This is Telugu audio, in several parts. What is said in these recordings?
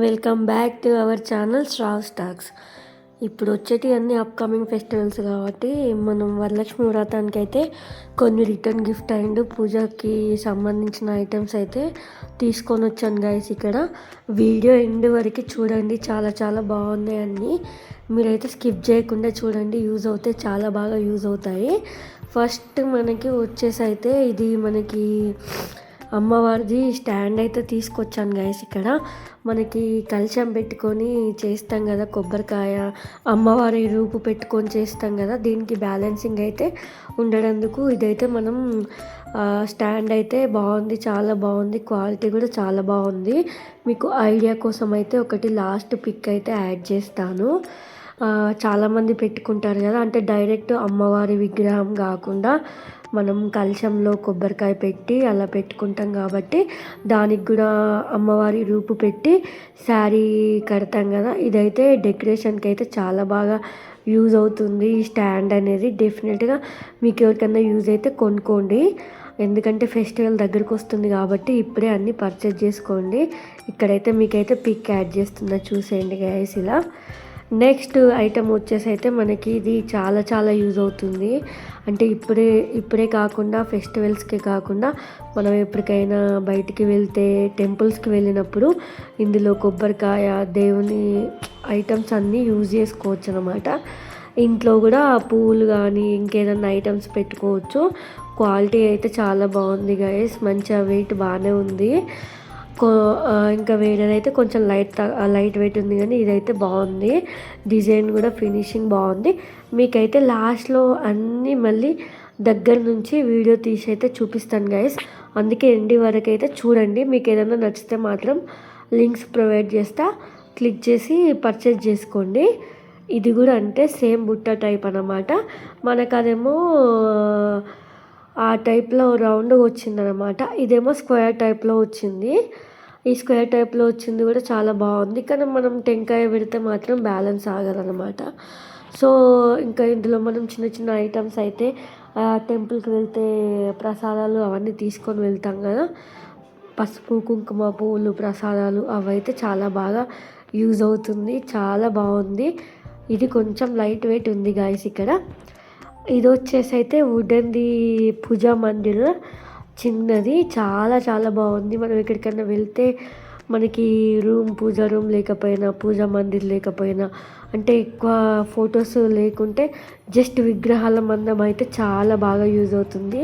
Welcome back to our channel Shrav stocks. ఇప్పుడు వచ్చేటి అన్ని అప్కమింగ్ ఫెస్టివల్స్ కాబట్టి మనం వరలక్ష్మి వ్రతానికి అయితే కొన్ని రిటర్న్ గిఫ్ట్ అండ్ పూజకి సంబంధించిన ఐటమ్స్ అయితే తీసుకొని వచ్చాను గైస్. ఇక్కడ వీడియో ఎండ్ వరకు చూడండి, చాలా చాలా బాగున్నాయి అన్నీ. మీరైతే స్కిప్ చేయకుండా చూడండి, యూజ్ అవుతాయి, చాలా బాగా యూజ్ అవుతాయి. ఫస్ట్ మనకి వచ్చేసి అయితే ఇది మనకి అమ్మవారిది స్టాండ్ అయితే తీసుకొచ్చాను గైస్. ఇక్కడ మనకి కలశం పెట్టుకొని చేస్తాం కదా, కొబ్బరికాయ అమ్మవారి రూపు పెట్టుకొని చేస్తాం కదా, దీనికి బ్యాలెన్సింగ్ అయితే ఉండడందుకు ఇదైతే మనం స్టాండ్ అయితే బాగుంది, చాలా బాగుంది, క్వాలిటీ కూడా చాలా బాగుంది. మీకు ఐడియా కోసం అయితే ఒకటి లాస్ట్ పిక్ అయితే యాడ్ చేస్తాను. చాలామంది పెట్టుకుంటారు కదా, అంటే డైరెక్ట్ అమ్మవారి విగ్రహం కాకుండా మనం కలశంలో కొబ్బరికాయ పెట్టి అలా పెట్టుకుంటాం కాబట్టి దానికి కూడా అమ్మవారి రూపు పెట్టి శారీ కడతాం కదా, ఇదైతే డెకరేషన్కి అయితే చాలా బాగా యూజ్ అవుతుంది. ఈ స్టాండ్ అనేది డెఫినెట్గా మీకు ఎవరికైనా యూజ్ అయితే కొనుక్కోండి, ఎందుకంటే ఫెస్టివల్ దగ్గరకు వస్తుంది కాబట్టి ఇప్పుడే అన్నీ పర్చేజ్ చేసుకోండి. ఇక్కడైతే మీకైతే పిక్ యాడ్ చేస్తున్నా, చూసేయండి గైస్. ఇలా నెక్స్ట్ ఐటమ్ వచ్చేసి అయితే మనకి ఇది చాలా చాలా యూజ్ అవుతుంది. అంటే ఇప్పుడే కాకుండా ఫెస్టివల్స్కే కాకుండా మనం ఎప్పటికైనా బయటికి వెళ్తే టెంపుల్స్కి వెళ్ళినప్పుడు ఇందులో కొబ్బరికాయ దేవుని ఐటమ్స్ అన్నీ యూజ్ చేసుకోవచ్చు అనమాట. ఇంట్లో కూడా పూలు కానీ ఇంకేదన్నా ఐటమ్స్ పెట్టుకోవచ్చు. క్వాలిటీ అయితే చాలా బాగుంది గైస్, మంచిగా వెయిట్ బాగానే ఉంది. ఇంకా వేరేదైతే కొంచెం లైట్ వెయిట్ ఉంది, కానీ ఇదైతే బాగుంది. డిజైన్ కూడా ఫినిషింగ్ బాగుంది. మీకైతే లాస్ట్లో అన్నీ మళ్ళీ దగ్గర నుంచి వీడియో తీసి అయితే చూపిస్తాను గైస్, అందుకే ఎండి వరకు అయితే చూడండి. మీకు ఏదైనా నచ్చితే మాత్రం లింక్స్ ప్రొవైడ్ చేస్తా, క్లిక్ చేసి పర్చేజ్ చేసుకోండి. ఇది కూడా అంటే సేమ్ బుట్ట టైప్ అన్నమాట. మనకు అదేమో ఆ టైప్లో రౌండ్గా వచ్చిందనమాట, ఇదేమో స్క్వేర్ టైప్లో వచ్చింది. ఈ స్క్వేర్ టైప్లో వచ్చింది కూడా చాలా బాగుంది, కానీ మనం టెంకాయ పెడితే మాత్రం బ్యాలెన్స్ ఆగదనమాట. సో ఇంకా ఇందులో మనం చిన్న చిన్న ఐటమ్స్ అయితే టెంపుల్కి వెళ్తే ప్రసాదాలు అవన్నీ తీసుకొని వెళ్తాం కదా, పసుపు కుంకుమ పువ్వులు ప్రసాదాలు అవైతే చాలా బాగా యూజ్ అవుతుంది, చాలా బాగుంది. ఇది కొంచెం లైట్ వెయిట్ ఉంది గాయస్. ఇక్కడ ఇది వచ్చేసి అయితే వుడెన్ది పూజా మందిర్ చిన్నది, చాలా చాలా బాగుంది. మనం ఎక్కడికైనా వెళ్తే మనకి పూజా రూమ్ లేకపోయినా, పూజా మందిర్ లేకపోయినా, అంటే ఎక్కువ ఫొటోస్ లేకుంటే జస్ట్ విగ్రహాల మందం అయితే చాలా బాగా యూజ్ అవుతుంది.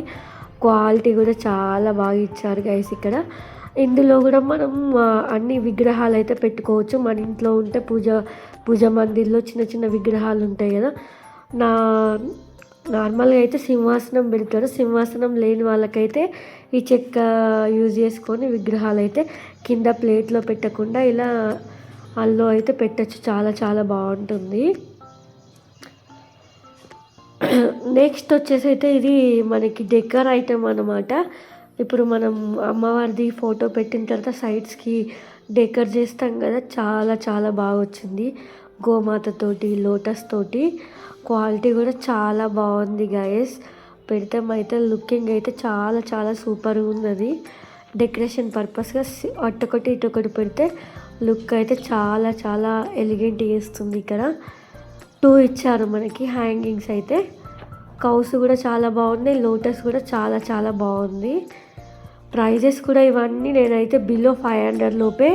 క్వాలిటీ కూడా చాలా బాగా ఇచ్చారు గైస్. ఇక్కడ ఇందులో కూడా మనం అన్ని విగ్రహాలు అయితే పెట్టుకోవచ్చు. మన ఇంట్లో ఉంటే పూజా మందిర్లో చిన్న చిన్న విగ్రహాలు ఉంటాయి కదా, నార్మల్గా అయితే సింహాసనం పెడతారు. సింహాసనం లేని వాళ్ళకైతే ఈ చెక్క యూజ్ చేసుకొని విగ్రహాలు అయితే కింద ప్లేట్లో పెట్టకుండా ఇలా అల్లో అయితే పెట్టచ్చు, చాలా చాలా బాగుంటుంది. నెక్స్ట్ వచ్చేసి అయితే ఇది మనకి డెకర్ ఐటమ్ అన్నమాట. ఇప్పుడు మనం అమ్మవారిది ఫోటో పెట్టిన తర్వాత సైడ్స్కి డెకర్ చేస్తాం కదా, చాలా చాలా బాగా వచ్చింది. గోమాతతోటి లోటస్ తోటి క్వాలిటీ కూడా చాలా బాగుంది గైస్. పెడితే అయితే లుకింగ్ అయితే చాలా చాలా సూపర్గా ఉన్నది. డెకరేషన్ పర్పస్గా అటొకటి ఇటొకటి పెడితే లుక్ అయితే చాలా చాలా ఎలిగెంట్ చేస్తుంది. ఇక్కడ 2 ఇచ్చారు మనకి హ్యాంగింగ్స్ అయితే. కౌస్ కూడా చాలా బాగున్నాయి, లోటస్ కూడా చాలా చాలా బాగుంది. ప్రైజెస్ కూడా ఇవన్నీ నేనైతే బిలో 500 లోపే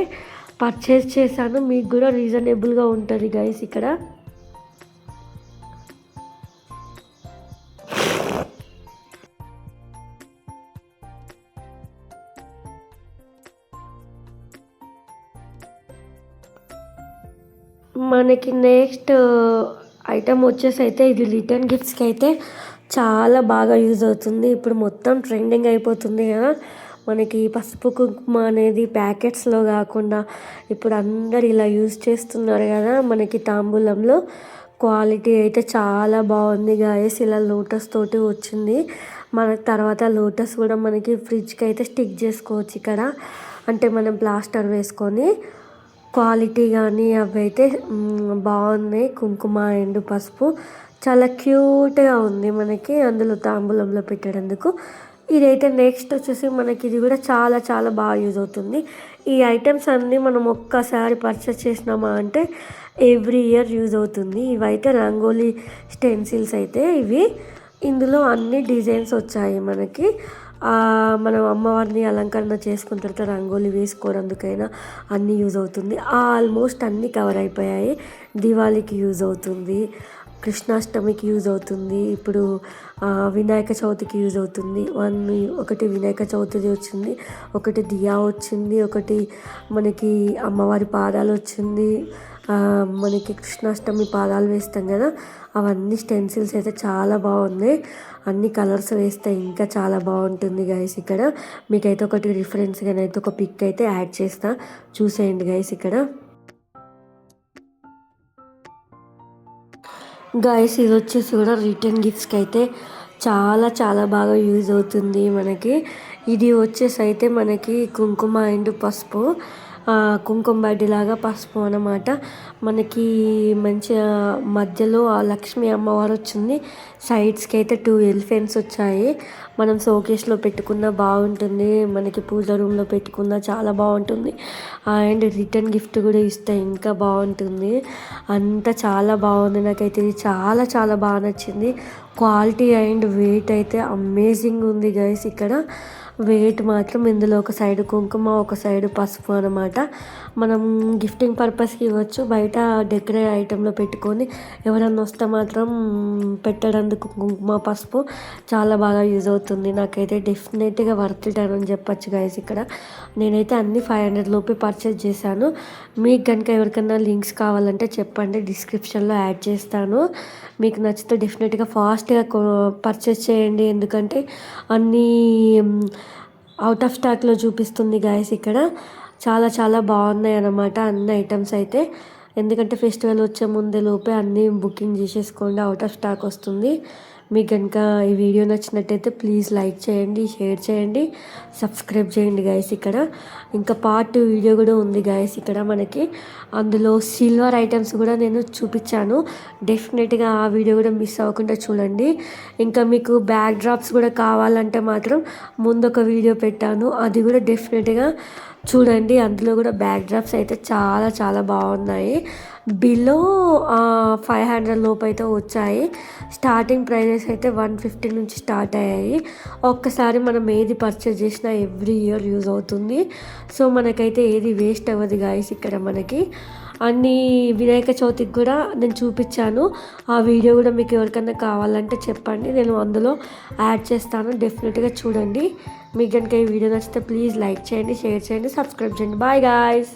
పర్చేస్ చేశాను, మీకు కూడా రీజనబుల్గా ఉంటుంది గైస్. ఇక్కడ మనకి నెక్స్ట్ ఐటమ్ వచ్చేసి అయితే ఇది రిటర్న్ గిఫ్ట్స్కి అయితే చాలా బాగా యూజ్ అవుతుంది. ఇప్పుడు మొత్తం ట్రెండింగ్ అయిపోతుంది కదా, మనకి పసుపు కుంకుమ అనేది ప్యాకెట్స్లో కాకుండా ఇప్పుడు అందరు ఇలా యూజ్ చేస్తున్నారు కదా. మనకి తాంబూలంలో క్వాలిటీ అయితే చాలా బాగుంది గాయస్. ఇలా లోటస్ తోటి వచ్చింది మనకి. తర్వాత లోటస్ కూడా మనకి ఫ్రిడ్జ్కి అయితే స్టిక్ చేసుకోవచ్చు ఇక్కడ, అంటే మనం ప్లాస్టర్ వేసుకొని. క్వాలిటీ కానీ అవి అయితే బాగున్నాయి. కుంకుమ అండ్ పసుపు చాలా క్యూట్గా ఉంది మనకి, అందులో తాంబూలంలో పెట్టేందుకు. ఇదైతే నెక్స్ట్ వచ్చేసి మనకి ఇది కూడా చాలా చాలా బాగా యూజ్ అవుతుంది. ఈ ఐటమ్స్ అన్నీ మనం ఒక్కసారి పర్చేస్ చేసినామా అంటే ఎవ్రీ ఇయర్ యూజ్ అవుతుంది. ఇవైతే రంగోలీ స్టెన్సిల్స్ అయితే ఇవి. ఇందులో అన్ని డిజైన్స్ వచ్చాయి మనకి. మనం అమ్మవారిని అలంకరణ చేసుకున్న తర్వాత రంగోలీ వేసుకోవడానికైనా అన్నీ యూజ్ అవుతుంది. ఆల్మోస్ట్ అన్నీ కవర్ అయిపోయాయి. దివాళీకి యూజ్ అవుతుంది, కృష్ణాష్టమికి యూజ్ అవుతుంది, ఇప్పుడు వినాయక చవితికి యూజ్ అవుతుంది. ఒకటి వినాయక చవితిది వచ్చింది, ఒకటి దియా వచ్చింది, ఒకటి మనకి అమ్మవారి పాదాలు వచ్చింది, మనకి కృష్ణాష్టమి పాదాలు వేస్తాం కదా, అవన్నీ స్టెన్సిల్స్ అయితే చాలా బాగున్నాయి. అన్ని కలర్స్ వేస్తే ఇంకా చాలా బాగుంటుంది గైస్. ఇక్కడ మీకైతే ఒకటి రిఫరెన్స్గానైతే ఒక పిక్ అయితే యాడ్ చేస్తా, చూసేయండి గైస్. ఇక్కడ గైస్ ఇది వచ్చేసి కూడా రిటర్న్ గిఫ్ట్స్కి అయితే చాలా చాలా బాగా యూజ్ అవుతుంది మనకి. ఇది వచ్చేసి అయితే మనకి కుంకుమ అండ్ పసుపు, కుంకుమ బడ్డీలాగా పసుపు అన్నమాట. మనకి మంచిగా మధ్యలో ఆ లక్ష్మీ అమ్మవారు వచ్చింది, సైడ్స్కి అయితే 2 ఎలిఫెంట్స్ వచ్చాయి. మనం షోకేస్లో పెట్టుకున్న బాగుంటుంది, మనకి పూజ రూమ్లో పెట్టుకున్న చాలా బాగుంటుంది. అండ్ రిటర్న్ గిఫ్ట్ కూడా ఇస్తే ఇంకా బాగుంటుంది. అంతా చాలా బాగుంది. నాకైతే ఇది చాలా చాలా బాగా నచ్చింది. క్వాలిటీ అండ్ వెయిట్ అయితే అమేజింగ్ ఉంది గైస్. ఇక్కడ వెయిట్ మాత్రం ఇందులో ఒక సైడ్ కుంకుమ, ఒక సైడ్ పసుపు అనమాట. మనం గిఫ్టింగ్ పర్పస్కి ఇవ్వచ్చు, బయట డెకరేట్ ఐటెంలో పెట్టుకొని ఎవరన్నా వస్తే మాత్రం పెట్టడానికి కుంకుమ పసుపు చాలా బాగా యూజ్ అవుతుంది. నాకైతే డెఫినెట్గా వర్త్ ఇట్ అని చెప్పచ్చు గైస్. ఇక్కడ నేనైతే అన్ని 500 లోపే పర్చేస్ చేశాను. మీకు కనుక ఎవరికైనా లింక్స్ కావాలంటే చెప్పండి, డిస్క్రిప్షన్లో యాడ్ చేస్తాను. మీకు నచ్చితే డెఫినెట్గా ఫాస్ట్గా పర్చేస్ చేయండి, ఎందుకంటే అన్నీ అవుట్ ఆఫ్ స్టాక్లో చూపిస్తుంది గాయస్. ఇక్కడ చాలా చాలా బాగున్నాయి అన్నమాట అన్ని ఐటమ్స్ అయితే. ఎందుకంటే ఫెస్టివల్ వచ్చే ముందే లోపే అన్నీ బుకింగ్ చేసేసుకోండి, అవుట్ ఆఫ్ స్టాక్ వస్తుంది. మీకు కనుక ఈ వీడియో నచ్చినట్టయితే ప్లీజ్ లైక్ చేయండి, షేర్ చేయండి, సబ్స్క్రైబ్ చేయండి గాయస్. ఇక్కడ ఇంకా పార్ట్ 2 వీడియో కూడా ఉంది గాయస్. ఇక్కడ మనకి అందులో సిల్వర్ ఐటమ్స్ కూడా నేను చూపించాను, డెఫినెట్గా ఆ వీడియో కూడా మిస్ అవ్వకుండా చూడండి. ఇంకా మీకు బ్యాక్ డ్రాప్స్ కూడా కావాలంటే మాత్రం ముందు ఒక వీడియో పెట్టాను, అది కూడా డెఫినెట్గా చూడండి. అందులో కూడా బ్యాక్ డ్రాప్స్ అయితే చాలా చాలా బాగున్నాయి. బిలో 500 లోపు అయితే వచ్చాయి. స్టార్టింగ్ ప్రైజెస్ అయితే 150 నుంచి స్టార్ట్ అయ్యాయి. ఒక్కసారి మనం ఏది పర్చేజ్ చేసినా ఎవ్రీ ఇయర్ యూజ్ అవుతుంది. సో మనకైతే ఏది వేస్ట్ అవ్వదు గాయస్. ఇక్కడ మనకి అన్ని వినాయక చవితికి కూడా నేను చూపించాను, ఆ వీడియో కూడా మీకు ఎవరికైనా కావాలంటే చెప్పండి, నేను అందులో యాడ్ చేస్తాను, డెఫినెట్గా చూడండి. మీకు కనుక ఈ వీడియో నచ్చితే ప్లీజ్ లైక్ చేయండి, షేర్ చేయండి, సబ్స్క్రైబ్ చేయండి. Bye guys.